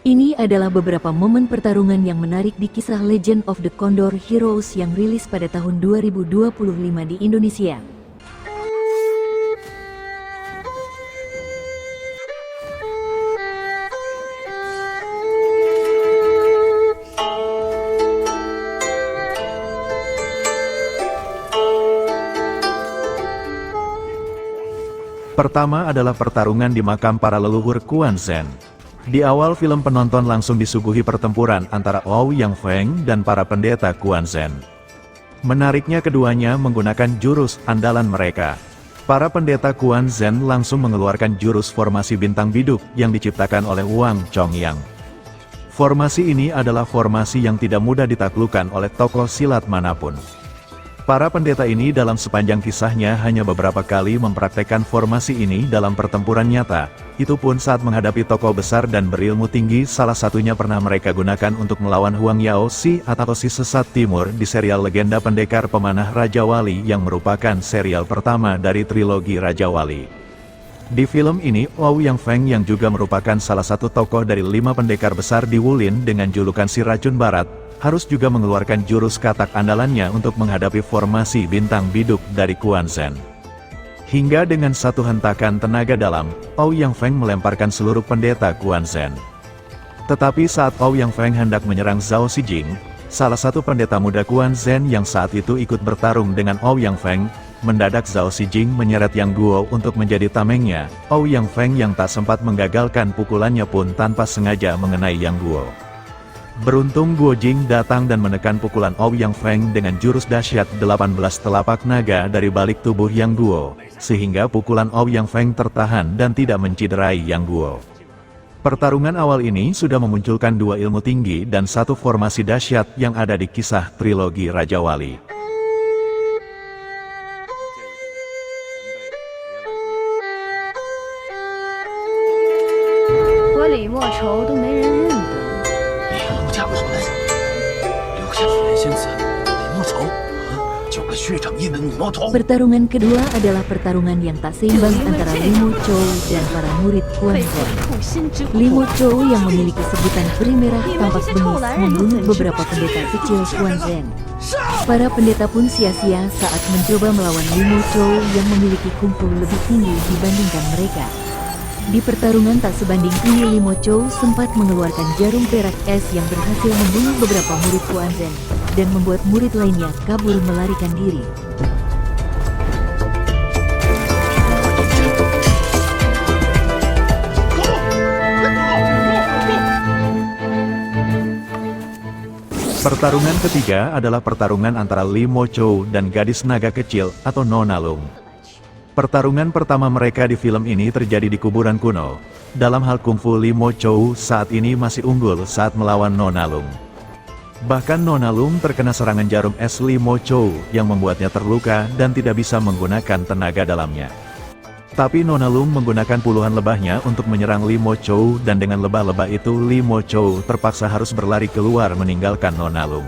Ini adalah beberapa momen pertarungan yang menarik di kisah Legend of the Condor Heroes yang rilis pada tahun 2025 di Indonesia. Pertama adalah pertarungan di makam para leluhur Quan Zhen. Di awal film penonton langsung disuguhi pertempuran antara Ouyang Feng dan para pendeta Quan Zhen. Menariknya keduanya menggunakan jurus andalan mereka. Para pendeta Quan Zhen langsung mengeluarkan jurus formasi bintang biduk yang diciptakan oleh Wang Chongyang. Formasi ini adalah formasi yang tidak mudah ditaklukkan oleh tokoh silat manapun. Para pendeta ini dalam sepanjang kisahnya hanya beberapa kali mempraktekkan formasi ini dalam pertempuran nyata, itu pun saat menghadapi tokoh besar dan berilmu tinggi. Salah satunya pernah mereka gunakan untuk melawan Huang Yao Si atau si Sesat Timur di serial Legenda Pendekar Pemanah Raja Wali yang merupakan serial pertama dari trilogi Raja Wali. Di film ini, Ouyang Feng yang juga merupakan salah satu tokoh dari 5 pendekar besar di Wulin dengan julukan si Racun Barat, harus juga mengeluarkan jurus katak andalannya untuk menghadapi formasi bintang biduk dari Quan Zhen. Hingga dengan satu hentakan tenaga dalam, Ouyang Feng melemparkan seluruh pendeta Quan Zhen. Tetapi saat Ouyang Feng hendak menyerang Zhao Sijing, salah satu pendeta muda Quan Zhen yang saat itu ikut bertarung dengan Ouyang Feng, mendadak Zhao Sijing menyeret Yang Guo untuk menjadi tamengnya. Ouyang Feng yang tak sempat menggagalkan pukulannya pun tanpa sengaja mengenai Yang Guo. Beruntung Guo Jing datang dan menekan pukulan Ouyang Feng dengan jurus dahsyat 18 telapak naga dari balik tubuh Yang Guo, sehingga pukulan Ouyang Feng tertahan dan tidak menciderai Yang Guo. Pertarungan awal ini sudah memunculkan 2 ilmu tinggi dan 1 formasi dahsyat yang ada di kisah trilogi Raja Wali. Pertarungan kedua adalah pertarungan yang tak seimbang antara Limo Chou dan para murid Quan Zhen. Limo Chou yang memiliki sebutan peri merah tampak bengis membunuh beberapa pendeta kecil Quan Zhen. Para pendeta pun sia-sia saat mencoba melawan Limo Chou yang memiliki kungfu lebih tinggi dibandingkan mereka. Di pertarungan tak sebanding ini, Limo Chou sempat mengeluarkan jarum perak es yang berhasil membunuh beberapa murid Quan Zhen dan membuat murid lainnya kabur melarikan diri. Pertarungan ketiga adalah pertarungan antara Limo Chou dan gadis naga kecil atau Nona Lung. Pertarungan pertama mereka di film ini terjadi di kuburan kuno. Dalam hal kungfu, Limo Chou saat ini masih unggul saat melawan Nona Lung. Bahkan Nona Lung terkena serangan jarum es Limo Chou yang membuatnya terluka dan tidak bisa menggunakan tenaga dalamnya. Tapi Nona Lung menggunakan puluhan lebahnya untuk menyerang Limo Chou dan dengan lebah-lebah itu Limo Chou terpaksa harus berlari keluar meninggalkan Nona Lung.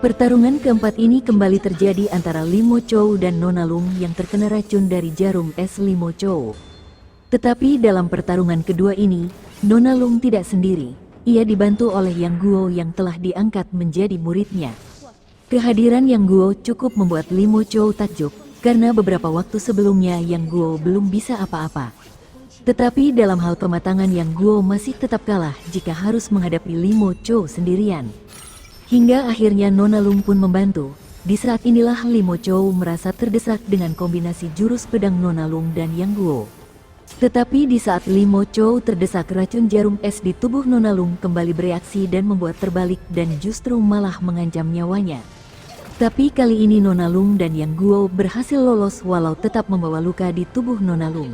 Pertarungan keempat ini kembali terjadi antara Limo Chou dan Nona Lung yang terkena racun dari jarum es Limo Chou. Tetapi dalam pertarungan kedua ini, Nona Lung tidak sendiri. Ia dibantu oleh Yang Guo yang telah diangkat menjadi muridnya. Kehadiran Yang Guo cukup membuat Limo Chou takjub, karena beberapa waktu sebelumnya Yang Guo belum bisa apa-apa. Tetapi dalam hal kematangan Yang Guo masih tetap kalah jika harus menghadapi Limo Chou sendirian. Hingga akhirnya Nona Lung pun membantu. Di saat inilah Limo Chou merasa terdesak dengan kombinasi jurus pedang Nona Lung dan Yang Guo. Tetapi di saat Limo Chou terdesak, racun jarum es di tubuh Nona Lung kembali bereaksi dan membuat terbalik dan justru malah mengancam nyawanya. Tapi kali ini Nona Lung dan Yang Guo berhasil lolos walau tetap membawa luka di tubuh Nona Lung.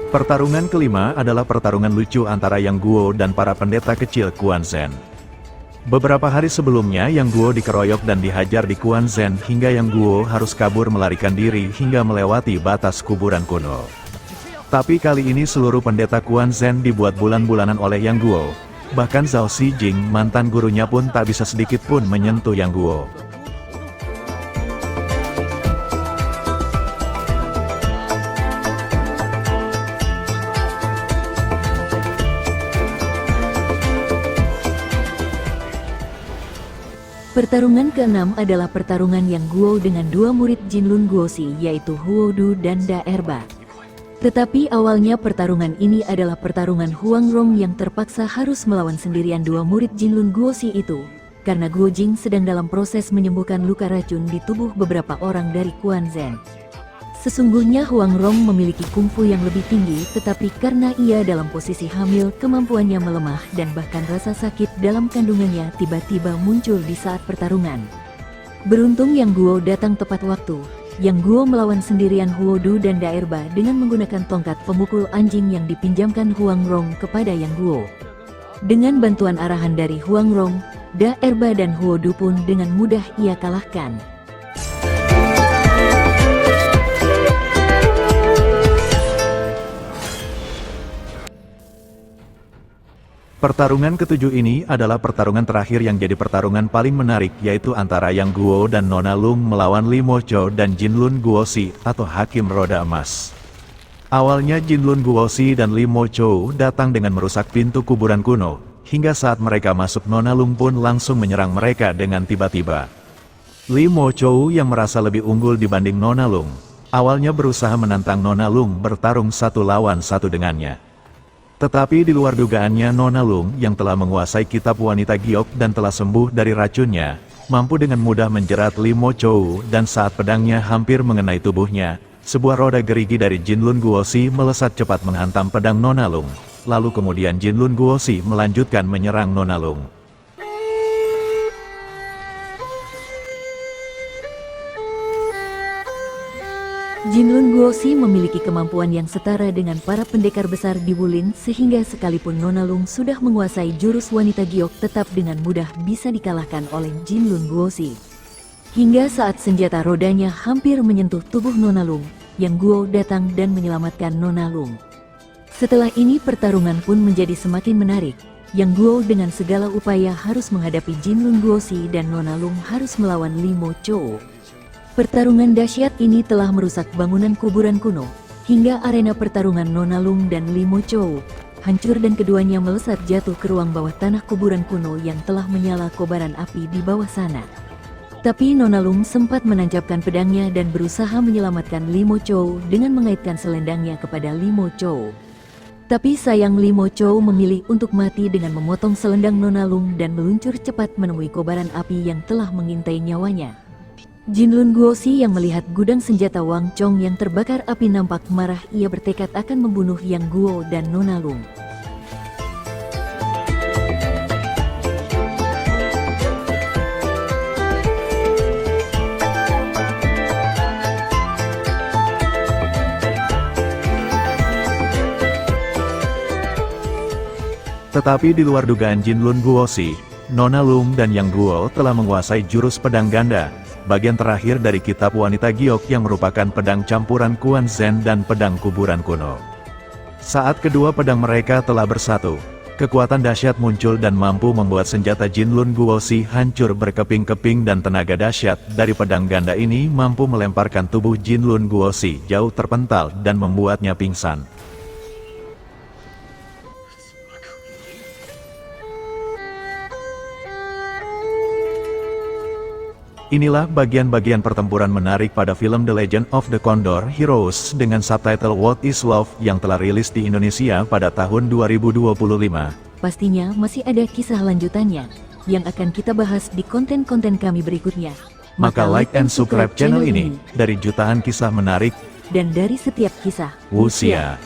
Pertarungan kelima adalah pertarungan lucu antara Yang Guo dan para pendeta kecil Quan Zhen. Beberapa hari sebelumnya Yang Guo dikeroyok dan dihajar di Quan Zhen hingga Yang Guo harus kabur melarikan diri hingga melewati batas kuburan kuno. Tapi kali ini seluruh pendeta Quan Zhen dibuat bulan-bulanan oleh Yang Guo. Bahkan Zhao Xijing, mantan gurunya pun tak bisa sedikit pun menyentuh Yang Guo. Pertarungan keenam adalah pertarungan Yang Guo dengan dua murid Jinlun Guosi yaitu Huo Du dan Da Erba. Tetapi awalnya pertarungan ini adalah pertarungan Huang Rong yang terpaksa harus melawan sendirian dua murid Jinlun Guosi itu, karena Guo Jing sedang dalam proses menyembuhkan luka racun di tubuh beberapa orang dari Quan Zhen. Sesungguhnya Huang Rong memiliki kungfu yang lebih tinggi, tetapi karena ia dalam posisi hamil, kemampuannya melemah dan bahkan rasa sakit dalam kandungannya tiba-tiba muncul di saat pertarungan. Beruntung Yang Guo datang tepat waktu. Yang Guo melawan sendirian Huo Du dan Da Erba dengan menggunakan tongkat pemukul anjing yang dipinjamkan Huang Rong kepada Yang Guo. Dengan bantuan arahan dari Huang Rong, Da Erba dan Huo Du pun dengan mudah ia kalahkan. Pertarungan ketujuh ini adalah pertarungan terakhir yang jadi pertarungan paling menarik, yaitu antara Yang Guo dan Nona Lung melawan Li Mo Chou dan Jinlun Guosi atau Hakim Roda Emas. Awalnya Jinlun Guosi dan Li Mo Chou datang dengan merusak pintu kuburan kuno, hingga saat mereka masuk Nona Lung pun langsung menyerang mereka dengan tiba-tiba. Li Mo Chou yang merasa lebih unggul dibanding Nona Lung, awalnya berusaha menantang Nona Lung bertarung satu lawan satu dengannya. Tetapi di luar dugaannya Nona Lung yang telah menguasai kitab wanita giok dan telah sembuh dari racunnya, mampu dengan mudah menjerat Li Mo Chou dan saat pedangnya hampir mengenai tubuhnya, sebuah roda gerigi dari Jinlun Guosi melesat cepat menghantam pedang Nona Lung. Lalu kemudian Jinlun Guosi melanjutkan menyerang Nona Lung. Jinlun Guosi memiliki kemampuan yang setara dengan para pendekar besar di Wulin sehingga sekalipun Nona Lung sudah menguasai jurus wanita giok tetap dengan mudah bisa dikalahkan oleh Jinlun Guosi. Hingga saat senjata rodanya hampir menyentuh tubuh Nona Lung, Yang Guo datang dan menyelamatkan Nona Lung. Setelah ini pertarungan pun menjadi semakin menarik. Yang Guo dengan segala upaya harus menghadapi Jinlun Guosi dan Nona Lung harus melawan Li Mo Chou. Pertarungan dahsyat ini telah merusak bangunan kuburan kuno, hingga arena pertarungan Nona Lung dan Li Mo Chou hancur dan keduanya melesat jatuh ke ruang bawah tanah kuburan kuno yang telah menyala kobaran api di bawah sana. Tapi Nona Lung sempat menancapkan pedangnya dan berusaha menyelamatkan Li Mo Chou dengan mengaitkan selendangnya kepada Li Mo Chou. Tapi sayang Li Mo Chou memilih untuk mati dengan memotong selendang Nona Lung dan meluncur cepat menemui kobaran api yang telah mengintai nyawanya. Jinlun Guosi yang melihat gudang senjata Wang Chong yang terbakar api nampak marah. Ia bertekad akan membunuh Yang Guo dan Nona Lung. Tetapi di luar dugaan Jinlun Guosi, Nona Lung dan Yang Guo telah menguasai jurus pedang ganda, bagian terakhir dari kitab wanita giok yang merupakan pedang campuran Quan Zhen dan pedang kuburan kuno. Saat kedua pedang mereka telah bersatu, kekuatan dahsyat muncul dan mampu membuat senjata Jinlun Guosi hancur berkeping-keping dan tenaga dahsyat dari pedang ganda ini mampu melemparkan tubuh Jinlun Guosi jauh terpental dan membuatnya pingsan. Inilah bagian-bagian pertempuran menarik pada film The Legend of the Condor Heroes dengan subtitle What is Love yang telah rilis di Indonesia pada tahun 2025. Pastinya masih ada kisah lanjutannya yang akan kita bahas di konten-konten kami berikutnya. Maka like and subscribe channel ini dari jutaan kisah menarik dan dari setiap kisah wuxia.